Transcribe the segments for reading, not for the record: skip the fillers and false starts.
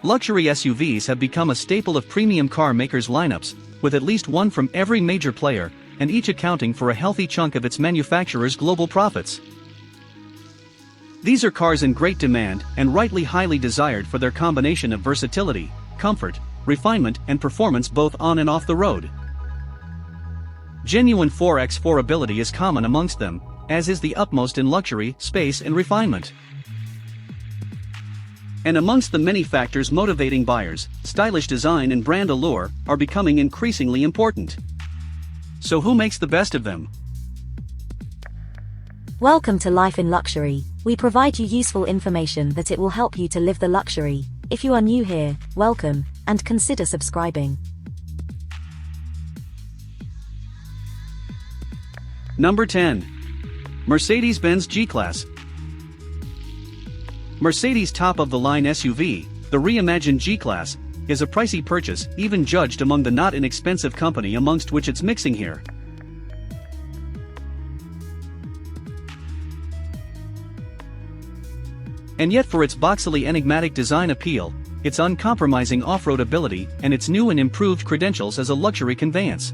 Luxury SUVs have become a staple of premium car makers' lineups, with at least one from every major player, and each accounting for a healthy chunk of its manufacturer's global profits. These are cars in great demand and rightly highly desired for their combination of versatility, comfort, refinement, and performance both on and off the road. Genuine 4x4 ability is common amongst them, as is the upmost in luxury, space, and refinement. And amongst the many factors motivating buyers, stylish design and brand allure are becoming increasingly important. So who makes the best of them? Welcome to Life in Luxury. We provide you useful information that it will help you to live the luxury. If you are new here, welcome, and consider subscribing. Number 10. Mercedes-Benz G-Class. Mercedes' top-of-the-line SUV, the reimagined G-Class, is a pricey purchase, even judged among the not inexpensive company amongst which it's mixing here. And yet for its boxily enigmatic design appeal, its uncompromising off-road ability, and its new and improved credentials as a luxury conveyance,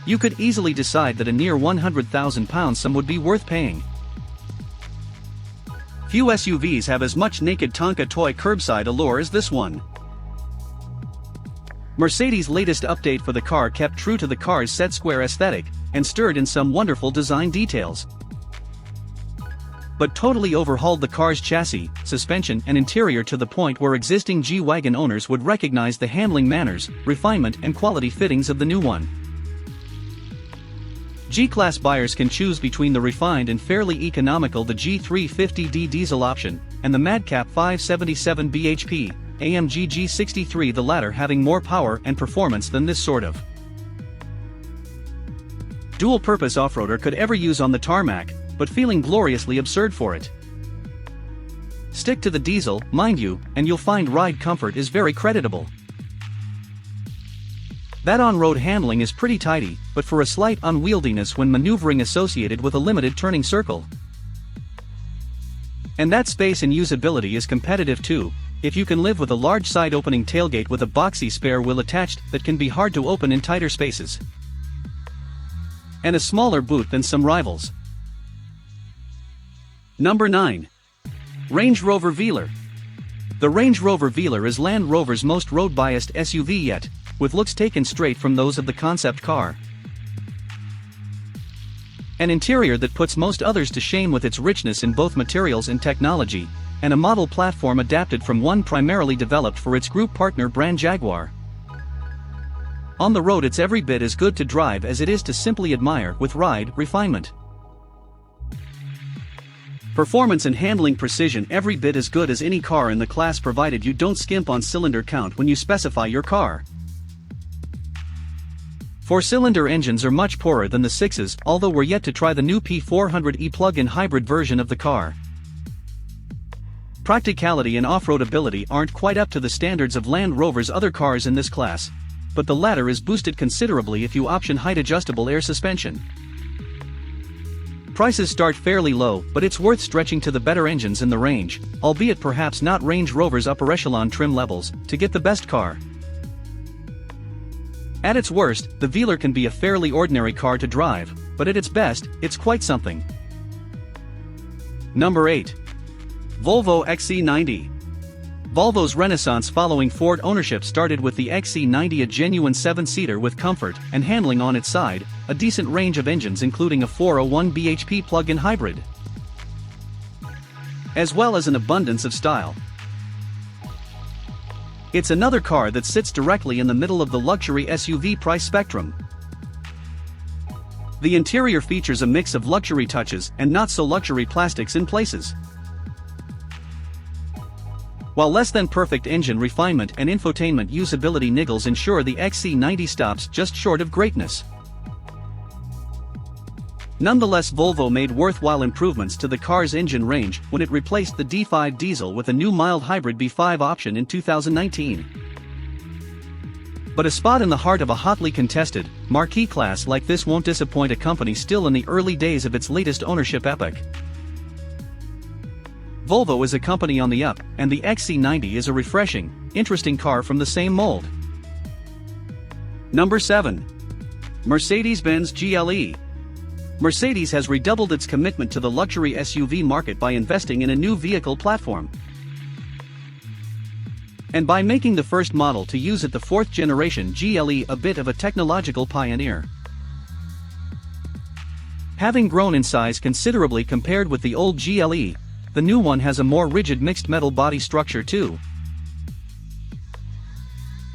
you could easily decide that a near £100,000 sum would be worth paying. Few SUVs have as much naked Tonka toy curbside allure as this one. Mercedes' latest update for the car kept true to the car's set square aesthetic, and stirred in some wonderful design details, but totally overhauled the car's chassis, suspension, and interior to the point where existing G-Wagon owners would recognize the handling manners, refinement, and quality fittings of the new one. G-Class buyers can choose between the refined and fairly economical the G350D diesel option, and the Madcap 577 bhp, AMG G63, the latter having more power and performance than this sort of dual-purpose off-roader could ever use on the tarmac, but feeling gloriously absurd for it. Stick to the diesel, mind you, and you'll find ride comfort is very creditable. That on-road handling is pretty tidy, but for a slight unwieldiness when maneuvering associated with a limited turning circle. And that space and usability is competitive too, if you can live with a large side-opening tailgate with a boxy spare wheel attached that can be hard to open in tighter spaces, and a smaller boot than some rivals. Number 9. Range Rover Velar. The Range Rover Velar is Land Rover's most road-biased SUV yet, with looks taken straight from those of the concept car. An interior that puts most others to shame with its richness in both materials and technology, and a model platform adapted from one primarily developed for its group partner brand Jaguar. On the road it's every bit as good to drive as it is to simply admire with ride, refinement, performance and handling precision every bit as good as any car in the class provided you don't skimp on cylinder count when you specify your car. Four-cylinder engines are much poorer than the sixes, although we're yet to try the new P400e plug-in hybrid version of the car. Practicality and off-road ability aren't quite up to the standards of Land Rover's other cars in this class, but the latter is boosted considerably if you option height-adjustable air suspension. Prices start fairly low, but it's worth stretching to the better engines in the range, albeit perhaps not Range Rover's upper echelon trim levels, to get the best car. At its worst, the Velar can be a fairly ordinary car to drive, but at its best, it's quite something. Number 8. Volvo XC90. Volvo's renaissance following Ford ownership started with the XC90, a genuine 7-seater with comfort and handling on its side, a decent range of engines including a 401 bhp plug-in hybrid, as well as an abundance of style. It's another car that sits directly in the middle of the luxury SUV price spectrum. The interior features a mix of luxury touches and not-so-luxury plastics in places, while less-than-perfect engine refinement and infotainment usability niggles ensure the XC90 stops just short of greatness. Nonetheless, Volvo made worthwhile improvements to the car's engine range when it replaced the D5 diesel with a new mild hybrid B5 option in 2019. But a spot in the heart of a hotly contested, marquee class like this won't disappoint a company still in the early days of its latest ownership epoch. Volvo is a company on the up, and the XC90 is a refreshing, interesting car from the same mold. Number 7. Mercedes-Benz GLE. Mercedes has redoubled its commitment to the luxury SUV market by investing in a new vehicle platform, and by making the first model to use it, the fourth-generation GLE, a bit of a technological pioneer. Having grown in size considerably compared with the old GLE, the new one has a more rigid mixed metal body structure too.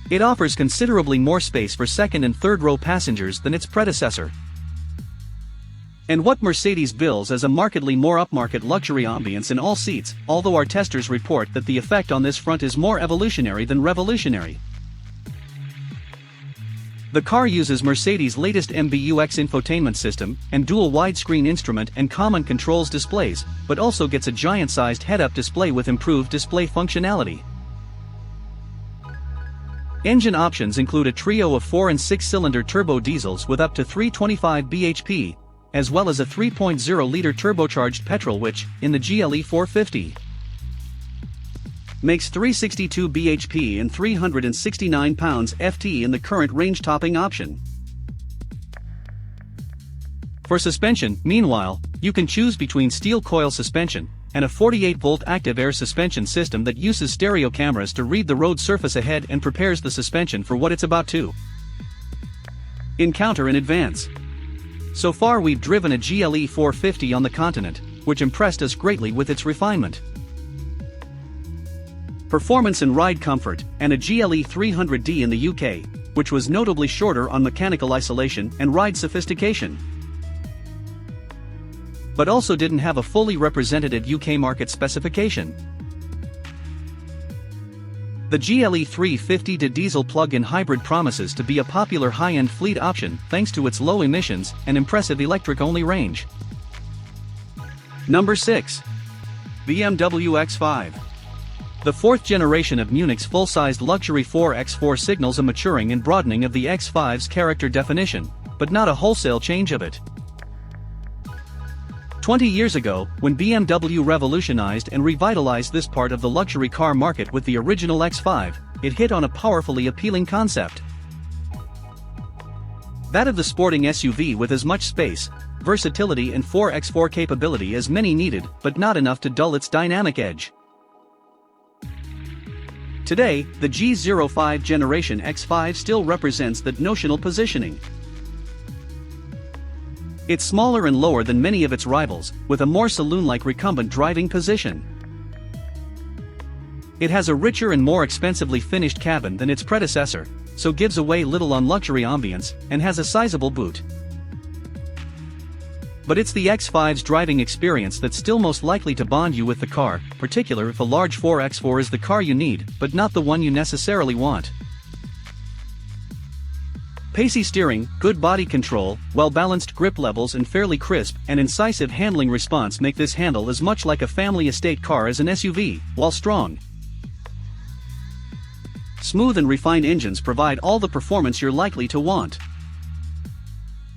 It offers considerably more space for second and third row passengers than its predecessor. And what Mercedes bills as a markedly more upmarket luxury ambience in all seats, although our testers report that the effect on this front is more evolutionary than revolutionary. The car uses Mercedes' latest MBUX infotainment system and dual widescreen instrument and common controls displays, but also gets a giant-sized head-up display with improved display functionality. Engine options include a trio of 4- and 6-cylinder turbo diesels with up to 325 bhp, as well as a 3.0-liter turbocharged petrol which, in the GLE 450, makes 362 bhp and 369 pounds-ft in the current range-topping option. For suspension, meanwhile, you can choose between steel coil suspension and a 48-volt active air suspension system that uses stereo cameras to read the road surface ahead and prepares the suspension for what it's about to encounter in advance. So far we've driven a GLE 450 on the continent, which impressed us greatly with its refinement, performance and ride comfort, and a GLE 300D in the UK, which was notably shorter on mechanical isolation and ride sophistication, but also didn't have a fully representative UK market specification. The GLE 350D diesel plug-in hybrid promises to be a popular high-end fleet option thanks to its low emissions and impressive electric-only range. Number 6. BMW X5. The fourth generation of Munich's full-sized luxury 4x4 signals a maturing and broadening of the X5's character definition, but not a wholesale change of it. 20 years ago, when BMW revolutionized and revitalized this part of the luxury car market with the original X5, it hit on a powerfully appealing concept. That of the sporting SUV with as much space, versatility and 4x4 capability as many needed, but not enough to dull its dynamic edge. Today, the G05 generation X5 still represents that notional positioning. It's smaller and lower than many of its rivals, with a more saloon-like recumbent driving position. It has a richer and more expensively finished cabin than its predecessor, so gives away little on luxury ambience, and has a sizable boot. But it's the X5's driving experience that's still most likely to bond you with the car, particularly if a large 4x4 is the car you need, but not the one you necessarily want. Pacey steering, good body control, well-balanced grip levels and fairly crisp and incisive handling response make this handle as much like a family estate car as an SUV, while strong, smooth and refined engines provide all the performance you're likely to want.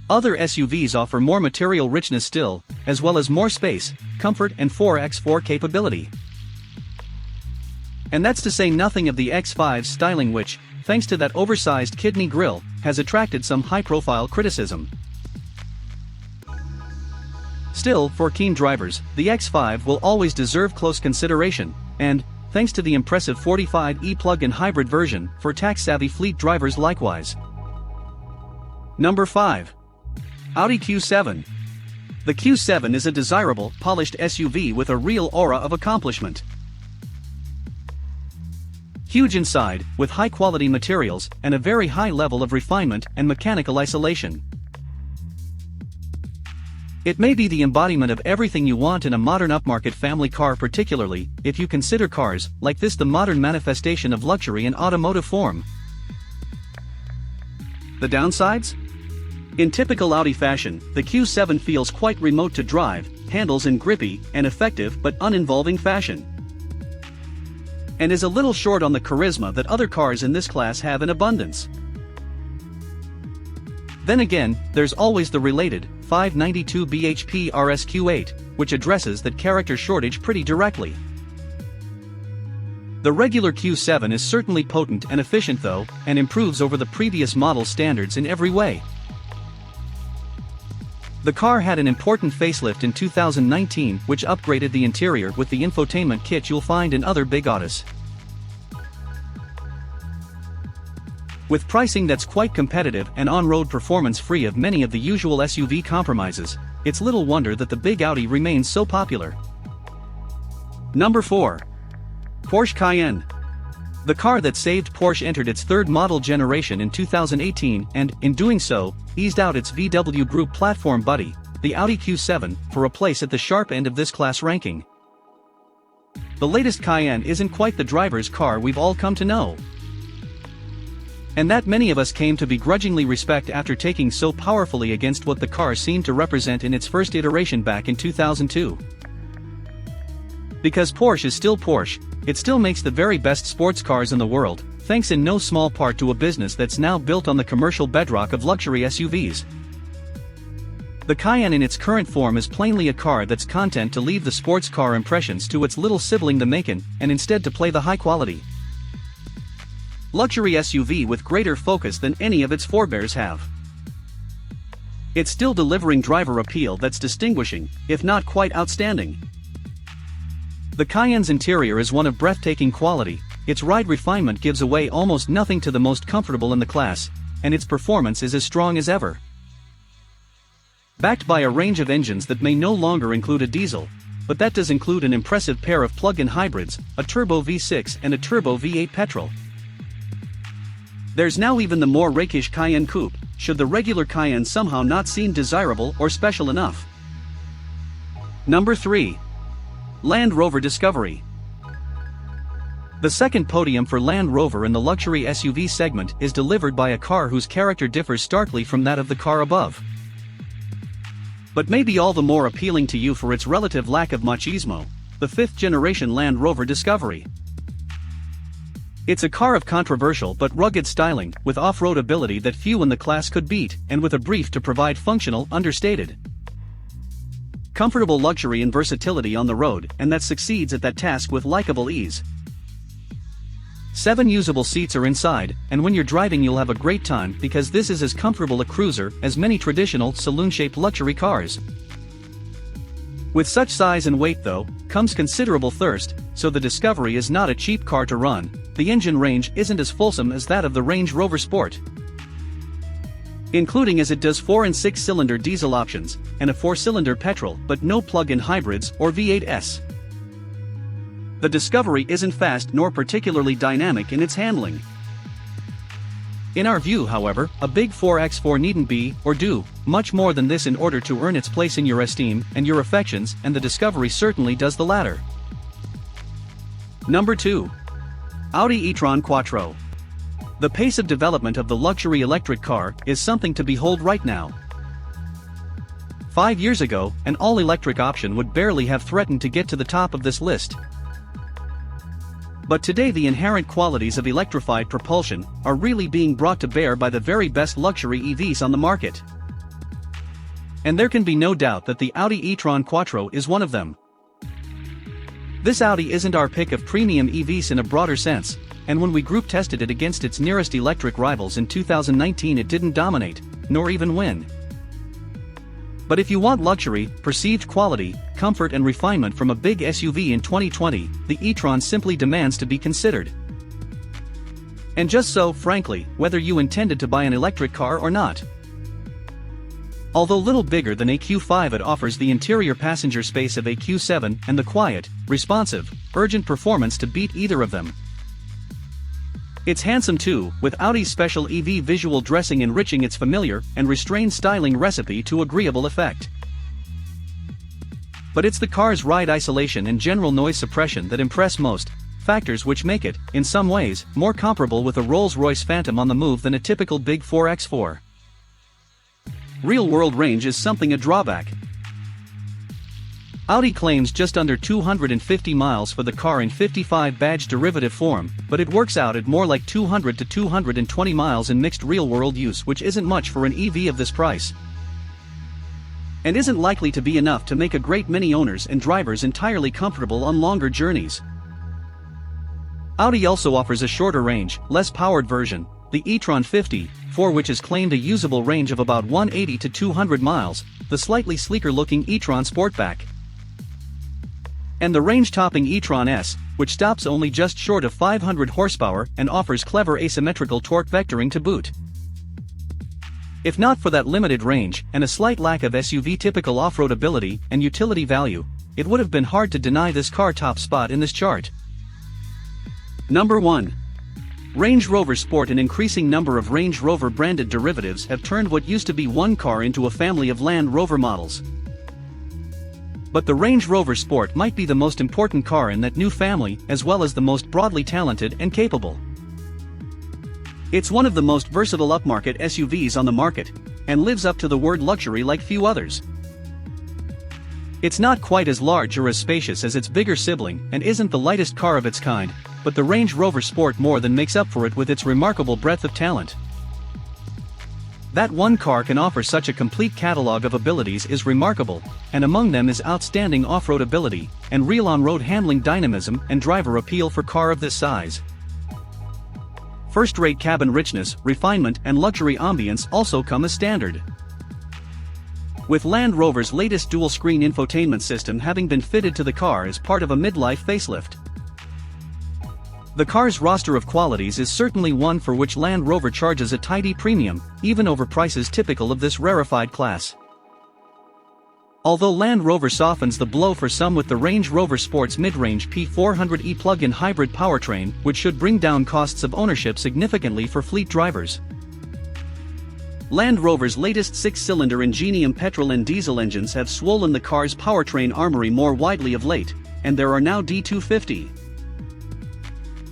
Other SUVs offer more material richness still, as well as more space, comfort and 4x4 capability. And that's to say nothing of the X5's styling which, thanks to that oversized kidney grille, has attracted some high-profile criticism. Still, for keen drivers, the X5 will always deserve close consideration, and, thanks to the impressive 45e plug-in hybrid version, for tax-savvy fleet drivers likewise. Number 5. Audi Q7. The Q7 is a desirable, polished SUV with a real aura of accomplishment. Huge inside, with high-quality materials and a very high level of refinement and mechanical isolation. It may be the embodiment of everything you want in a modern upmarket family car, particularly if you consider cars like this the modern manifestation of luxury in automotive form. The downsides? In typical Audi fashion, the Q7 feels quite remote to drive, handles in grippy and effective but uninvolving fashion, and is a little short on the charisma that other cars in this class have in abundance. Then again, there's always the related 592 bhp RSQ8, which addresses that character shortage pretty directly. The regular Q7 is certainly potent and efficient though, and improves over the previous model standards in every way. The car had an important facelift in 2019 which upgraded the interior with the infotainment kit you'll find in other big autos. With pricing that's quite competitive and on-road performance free of many of the usual SUV compromises, it's little wonder that the big Audi remains so popular. Number 4. Porsche Cayenne. The car that saved Porsche entered its third model generation in 2018 and, in doing so, eased out its VW Group platform buddy, the Audi Q7, for a place at the sharp end of this class ranking. The latest Cayenne isn't quite the driver's car we've all come to know, and that many of us came to begrudgingly respect after taking so powerfully against what the car seemed to represent in its first iteration back in 2002. Because Porsche is still Porsche, it still makes the very best sports cars in the world, thanks in no small part to a business that's now built on the commercial bedrock of luxury SUVs. The Cayenne in its current form is plainly a car that's content to leave the sports car impressions to its little sibling the Macan, and instead to play the high-quality luxury SUV with greater focus than any of its forebears have. It's still delivering driver appeal that's distinguishing, if not quite outstanding. The Cayenne's interior is one of breathtaking quality, its ride refinement gives away almost nothing to the most comfortable in the class, and its performance is as strong as ever. Backed by a range of engines that may no longer include a diesel, but that does include an impressive pair of plug-in hybrids, a turbo V6 and a turbo V8 petrol. There's now even the more rakish Cayenne Coupe, should the regular Cayenne somehow not seem desirable or special enough. Number 3. Land Rover Discovery. The second podium for Land Rover in the luxury SUV segment is delivered by a car whose character differs starkly from that of the car above, but maybe all the more appealing to you for its relative lack of machismo, the 5th generation Land Rover Discovery. It's a car of controversial but rugged styling, with off-road ability that few in the class could beat, and with a brief to provide functional, understated, comfortable luxury and versatility on the road, and that succeeds at that task with likable ease. 7 usable seats are inside, and when you're driving you'll have a great time because this is as comfortable a cruiser as many traditional saloon-shaped luxury cars. With such size and weight though, comes considerable thirst, so the Discovery is not a cheap car to run. The engine range isn't as fulsome as that of the Range Rover Sport, including as it does 4 and 6 cylinder diesel options, and a 4-cylinder petrol but no plug-in hybrids or V8s. The Discovery isn't fast nor particularly dynamic in its handling. In our view however, a big 4x4 needn't be, or do, much more than this in order to earn its place in your esteem and your affections, and the Discovery certainly does the latter. Number 2. Audi e-tron Quattro. The pace of development of the luxury electric car is something to behold right now. 5 years ago, an all-electric option would barely have threatened to get to the top of this list. But today the inherent qualities of electrified propulsion are really being brought to bear by the very best luxury EVs on the market. And there can be no doubt that the Audi e-tron Quattro is one of them. This Audi isn't our pick of premium EVs in a broader sense, and when we group tested it against its nearest electric rivals in 2019 it didn't dominate, nor even win. But if you want luxury, perceived quality, comfort and refinement from a big SUV in 2020, the e-tron simply demands to be considered. And just so, frankly, whether you intended to buy an electric car or not. Although little bigger than a Q5, it offers the interior passenger space of a Q7 and the quiet, responsive, urgent performance to beat either of them. It's handsome too, with Audi's special EV visual dressing enriching its familiar and restrained styling recipe to agreeable effect. But it's the car's ride isolation and general noise suppression that impress most, factors which make it, in some ways, more comparable with a Rolls-Royce Phantom on the move than a typical big 4x4. Real-world range is something a drawback. Audi claims just under 250 miles for the car in 55 badge derivative form, but it works out at more like 200 to 220 miles in mixed real-world use, which isn't much for an EV of this price, and isn't likely to be enough to make a great many owners and drivers entirely comfortable on longer journeys. Audi also offers a shorter range, less powered version, the e-tron 50, for which is claimed a usable range of about 180 to 200 miles, the slightly sleeker-looking e-tron Sportback, and the range-topping e-tron S, which stops only just short of 500 horsepower and offers clever asymmetrical torque vectoring to boot. If not for that limited range and a slight lack of SUV-typical off-road ability and utility value, it would have been hard to deny this car top spot in this chart. Number 1. Range Rover Sport. An increasing number of Range Rover branded derivatives have turned what used to be one car into a family of Land Rover models. But the Range Rover Sport might be the most important car in that new family, as well as the most broadly talented and capable. It's one of the most versatile upmarket SUVs on the market, and lives up to the word luxury like few others. It's not quite as large or as spacious as its bigger sibling and isn't the lightest car of its kind, but the Range Rover Sport more than makes up for it with its remarkable breadth of talent. That one car can offer such a complete catalog of abilities is remarkable, and among them is outstanding off-road ability, and real on-road handling dynamism and driver appeal for car of this size. First-rate cabin richness, refinement and luxury ambience also come as standard. With Land Rover's latest dual-screen infotainment system having been fitted to the car as part of a midlife facelift. The car's roster of qualities is certainly one for which Land Rover charges a tidy premium, even over prices typical of this rarefied class. Although Land Rover softens the blow for some with the Range Rover Sport's mid-range P400e plug-in hybrid powertrain, which should bring down costs of ownership significantly for fleet drivers. Land Rover's latest 6-cylinder Ingenium petrol and diesel engines have swollen the car's powertrain armory more widely of late, and there are now D250,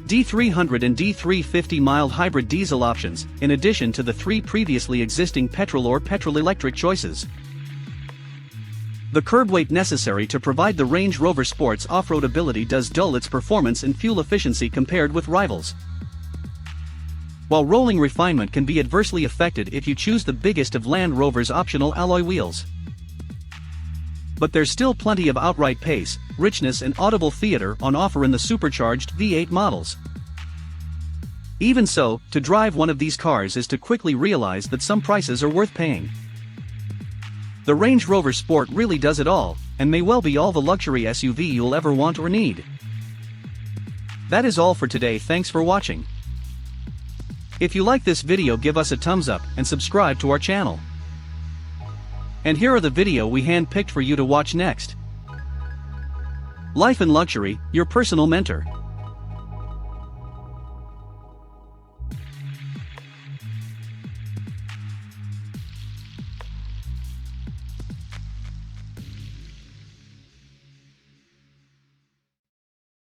D300 and D350 mild hybrid diesel options, in addition to the 3 previously existing petrol or petrol-electric choices. The curb weight necessary to provide the Range Rover Sport's off-road ability does dull its performance and fuel efficiency compared with rivals. While rolling refinement can be adversely affected if you choose the biggest of Land Rover's optional alloy wheels. But there's still plenty of outright pace, richness and audible theater on offer in the supercharged V8 models. Even so, to drive one of these cars is to quickly realize that some prices are worth paying. The Range Rover Sport really does it all, and may well be all the luxury SUV you'll ever want or need. That is all for today. Thanks for watching. If you like this video, give us a thumbs up and subscribe to our channel. And here are the video we hand-picked for you to watch next. Life in Luxury, your personal mentor.